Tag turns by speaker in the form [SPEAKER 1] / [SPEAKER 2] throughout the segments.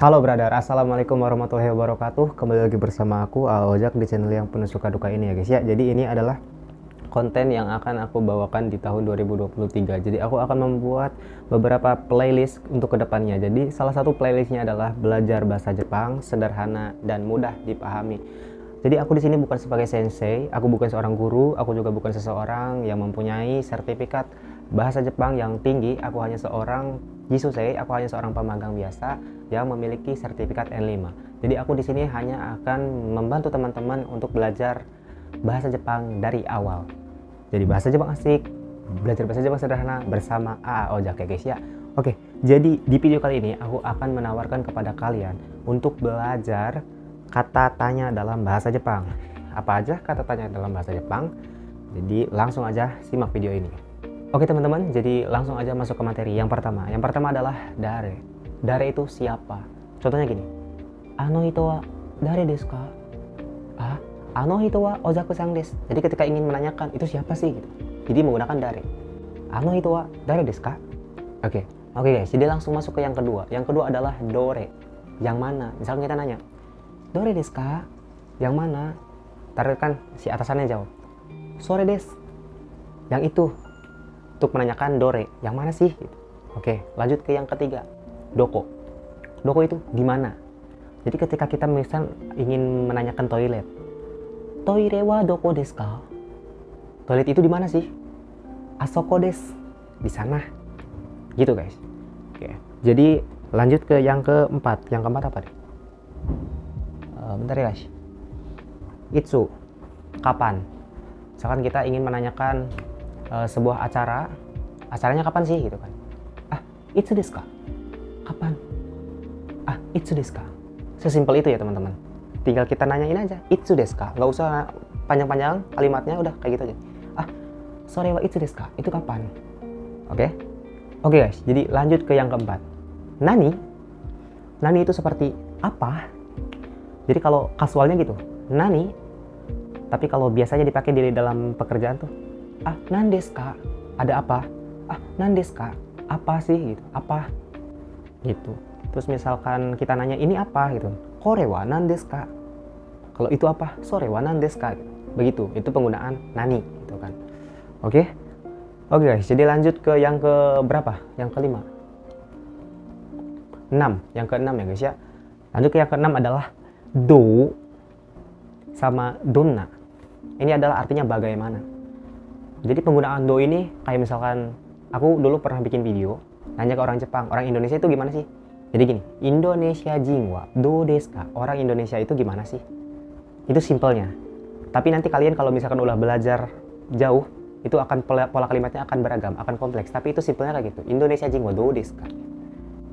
[SPEAKER 1] Halo brother, assalamualaikum warahmatullahi wabarakatuh. Kembali lagi bersama aku Ojak di channel yang penuh suka duka ini ya guys ya. Jadi ini adalah konten yang akan aku bawakan di tahun 2023. Jadi aku akan membuat beberapa playlist untuk kedepannya. Jadi salah satu playlistnya adalah belajar bahasa Jepang sederhana dan mudah dipahami. Jadi aku di sini bukan sebagai sensei, aku bukan seorang guru, aku juga bukan seseorang yang mempunyai sertifikat bahasa Jepang yang tinggi. Aku hanya seorang jisusei, aku hanya seorang pemagang biasa yang memiliki sertifikat N5. Jadi aku di sini hanya akan membantu teman-teman untuk belajar bahasa Jepang dari awal. Jadi bahasa Jepang asik, belajar bahasa Jepang sederhana bersama AA Ojak ya guys ya. Oke, jadi di video kali ini aku akan menawarkan kepada kalian untuk belajar kata tanya dalam bahasa Jepang. Apa aja kata tanya dalam bahasa Jepang? Jadi langsung aja simak video ini. Oke teman-teman, jadi langsung aja masuk ke materi. Yang pertama adalah dare. Dare itu siapa? Contohnya gini. Ano hito wa dare desu ka? Ano hito wa Ojaku-san desu. Jadi ketika ingin menanyakan itu siapa sih gitu. Jadi menggunakan dare. Ano hito wa dare desu ka? Oke guys, jadi langsung masuk ke yang kedua. Yang kedua adalah dore. Yang mana? Misalnya kita nanya, dore desu ka? Yang mana? Ntar kan si atasannya jawab, sore desu. Yang itu. Untuk menanyakan dore, yang mana sih? Gitu. Oke, lanjut ke yang ketiga, doko. Doko itu di mana? Jadi ketika kita misal ingin menanyakan toilet, toire wa doko desu ka? Toilet itu di mana sih? Asoko desu. Di sana. Gitu guys. Oke. Jadi lanjut ke yang keempat. Yang keempat apa deh? Bentar ya guys. Itsu. Kapan? Misalkan kita ingin menanyakan sebuah acaranya kapan sih gitu kan. Itsu desu ka? Kapan? Itsu desu ka? Sesimpel itu ya teman-teman. Tinggal kita nanyain aja, itsu desu ka? Nggak usah panjang-panjang kalimatnya, udah kayak gitu aja. Sore wa itsu desu ka? Itu kapan? Oke guys, jadi lanjut ke yang keempat. Nani? Nani itu seperti apa? Jadi kalau kasualnya gitu, nani. Tapi kalau biasanya dipakai di dalam pekerjaan tuh, nan desu ka? Ada apa? Nan desu ka? Apa sih gitu? Apa? Gitu. Terus misalkan kita nanya ini apa gitu. Kore wa nan desu ka? Kalau itu apa? Sore wa nan desu ka? Gitu. Begitu. Itu penggunaan nani gitu kan. Oke guys, jadi lanjut ke yang ke berapa? Yang kelima. 6. Yang ke-6 ya guys ya. Lanjut ke yang ke-6 adalah do sama donna. Ini adalah artinya bagaimana. Jadi penggunaan do ini kayak misalkan aku dulu pernah bikin video nanya ke orang Jepang, orang Indonesia itu gimana sih? Jadi gini, Indonesia jingwa do desu ka? Orang Indonesia itu gimana sih? Itu simpelnya. Tapi nanti kalian kalau misalkan udah belajar jauh, itu akan pola kalimatnya akan beragam, akan kompleks. Tapi itu simpelnya kayak gitu. Indonesia jingwa do desu ka?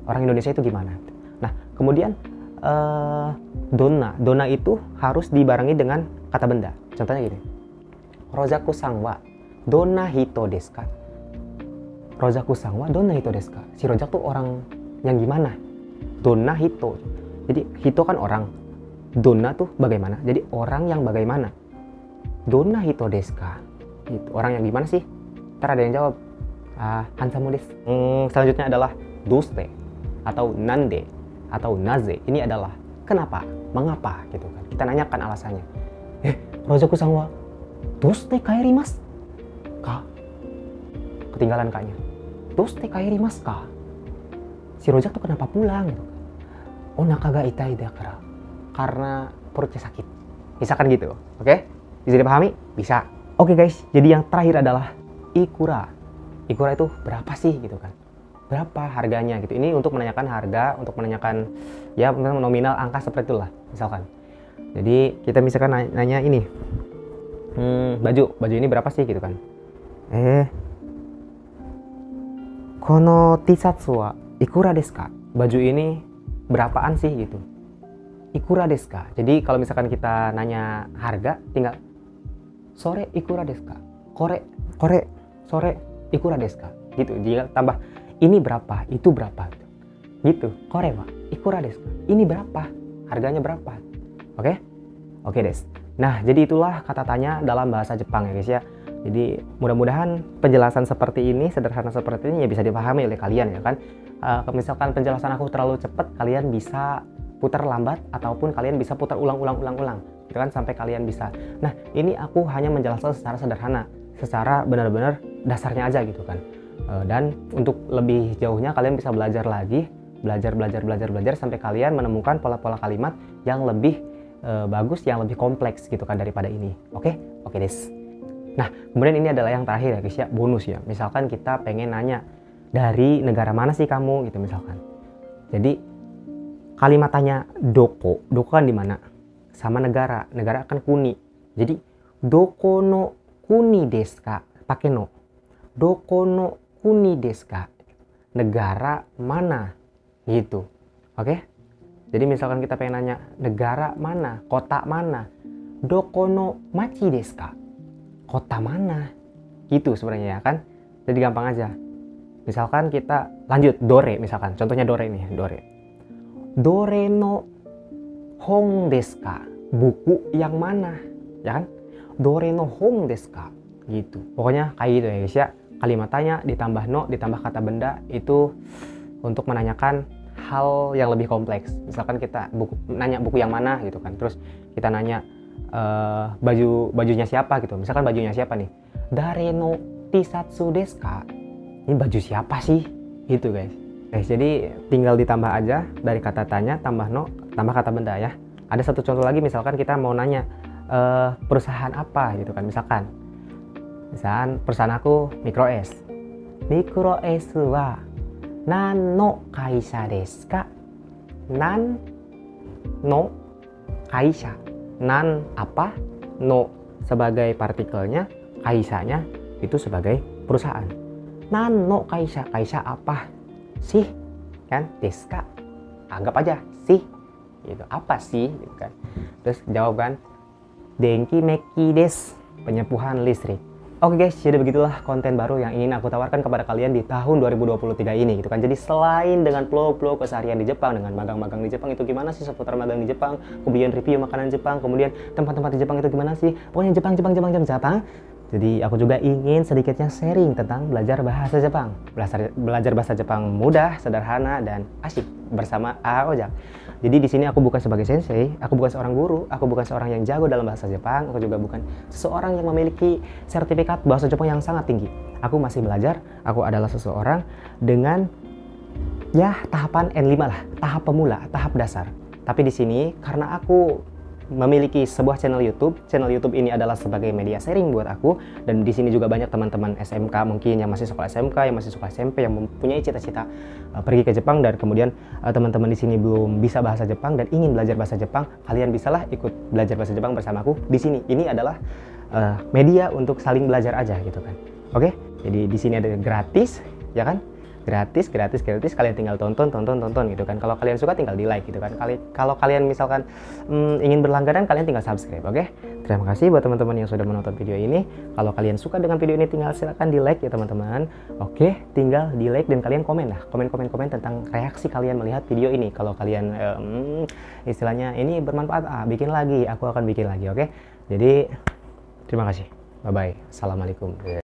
[SPEAKER 1] Orang Indonesia itu gimana? Nah, kemudian donna itu harus dibarengi dengan kata benda. Contohnya gini. Rojaku-san wa donna hito desu ka? Rojaku-san wa donna hito desu ka? Si Rojak tuh orang yang gimana? Donna hito. Jadi hito kan orang. Donna tuh bagaimana? Jadi orang yang bagaimana? Donna hito desu ka? Gitu. Orang yang gimana sih? Ntar ada yang jawab, hansamu desu. Selanjutnya adalah doste atau nande atau naze. Ini adalah kenapa? Mengapa gitu kan. Kita nanyakan alasannya. Rojaku-san wa doste kaerimasu ka? Ketinggalan kanya. Doste kaerimasu ka? Si Rojak tuh kenapa pulang gitu? Onaka ga itai dakara. Karena perutnya sakit. Misalkan gitu. Oke? Bisa dipahami? Bisa. Oke guys, jadi yang terakhir adalah ikura. Ikura itu berapa sih gitu kan? Berapa harganya gitu. Ini untuk menanyakan harga, untuk menanyakan ya nominal angka seperti itulah misalkan. Jadi kita misalkan nanya ini. Baju ini berapa sih gitu kan? Kono tisatsu wa ikura desu ka? Baju ini berapaan sih gitu? Ikura desu ka? Jadi kalau misalkan kita nanya harga, tinggal sore ikura desu ka? Kore sore ikura desu ka? Gitu. Jika tambah ini berapa, itu berapa gitu. Kore wa ikura desu ka? Ini berapa? Harganya berapa? Oke des. Nah, jadi itulah kata tanya dalam bahasa Jepang ya guys ya. Jadi mudah-mudahan penjelasan seperti ini, sederhana seperti ini ya bisa dipahami oleh kalian ya kan. Misalkan penjelasan aku terlalu cepat, kalian bisa putar lambat ataupun kalian bisa putar ulang-ulang gitu kan sampai kalian bisa. Nah, ini aku hanya menjelaskan secara sederhana, secara benar-benar dasarnya aja gitu kan. Dan untuk lebih jauhnya kalian bisa belajar lagi, belajar sampai kalian menemukan pola-pola kalimat yang lebih bagus, yang lebih kompleks gitu kan daripada ini. Oke des. Nah, kemudian ini adalah yang terakhir ya guys ya, bonus ya. Misalkan kita pengen nanya, dari negara mana sih kamu gitu misalkan. Jadi kalimat tanya doko kan di mana? Sama negara kan kuni. Jadi doko no kuni desu ka? Pakai no. Doko no kuni desu ka? Negara mana? Gitu. Oke? Jadi misalkan kita pengen nanya negara mana, kota mana? Doko no machi desu ka? Kota mana? Gitu sebenarnya ya kan? Jadi gampang aja. Misalkan kita lanjut dore misalkan. Contohnya dore nih, dore. Dore no hong desu ka? Buku yang mana? Ya kan? Dore no hong desu ka? Gitu. Pokoknya kayak gitu ya guys ya. Kalimat tanya ditambah no, ditambah kata benda itu untuk menanyakan hal yang lebih kompleks. Misalkan kita nanya buku yang mana gitu kan. Terus kita nanya bajunya siapa gitu. Misalkan bajunya siapa nih? Dare no tisatsu desu ka? Ini baju siapa sih? Gitu guys. Jadi tinggal ditambah aja dari kata tanya tambah no tambah kata benda ya. Ada satu contoh lagi, misalkan kita mau nanya perusahaan apa gitu kan. Misalkan perusahaan aku Micro S. Micro S wa nan no kaisha desu ka? Nan no kaisha. Nan apa? No sebagai partikelnya, kaisanya itu sebagai perusahaan. Nan no kaisha, kaisha apa sih? Kan desu ka? Anggap aja sih. Gitu. Apa sih? Gitu kan. Terus jawab kan, denki meki desu, penyepuhan listrik. Oke guys, jadi begitulah konten baru yang ingin aku tawarkan kepada kalian di tahun 2023 ini gitu kan. Jadi selain dengan vlog-vlog keseharian di Jepang, dengan magang-magang di Jepang itu gimana sih seputar magang di Jepang, kemudian review makanan Jepang, kemudian tempat-tempat di Jepang itu gimana sih, pokoknya Jepang. Jadi aku juga ingin sedikitnya sharing tentang belajar bahasa Jepang. Belajar bahasa Jepang mudah, sederhana, dan asyik bersama Aojak. Jadi di sini aku bukan sebagai sensei, aku bukan seorang guru, aku bukan seorang yang jago dalam bahasa Jepang, aku juga bukan seseorang yang memiliki sertifikat bahasa Jepang yang sangat tinggi. Aku masih belajar, aku adalah seseorang dengan ya tahapan N5 lah, tahap pemula, tahap dasar. Tapi di sini karena aku memiliki sebuah channel YouTube ini adalah sebagai media sharing buat aku, dan di sini juga banyak teman-teman SMK mungkin yang masih sekolah SMK, yang masih sekolah SMP, yang mempunyai cita-cita pergi ke Jepang, dan kemudian teman-teman di sini belum bisa bahasa Jepang dan ingin belajar bahasa Jepang, kalian bisalah ikut belajar bahasa Jepang bersama aku di sini. Ini adalah media untuk saling belajar aja gitu kan. Oke? Jadi di sini ada gratis, ya kan? Gratis, kalian tinggal tonton gitu kan. Kalau kalian suka tinggal di like gitu kan. Kalau kalian misalkan ingin berlangganan, kalian tinggal subscribe. Oke? Terima kasih buat teman-teman yang sudah menonton video ini. Kalau kalian suka dengan video ini, tinggal silakan di like ya teman-teman. Oke, tinggal di like dan kalian komen lah, komen tentang reaksi kalian melihat video ini. Kalau kalian istilahnya ini bermanfaat, bikin lagi, aku akan bikin lagi. Oke? Jadi terima kasih, bye bye, assalamualaikum.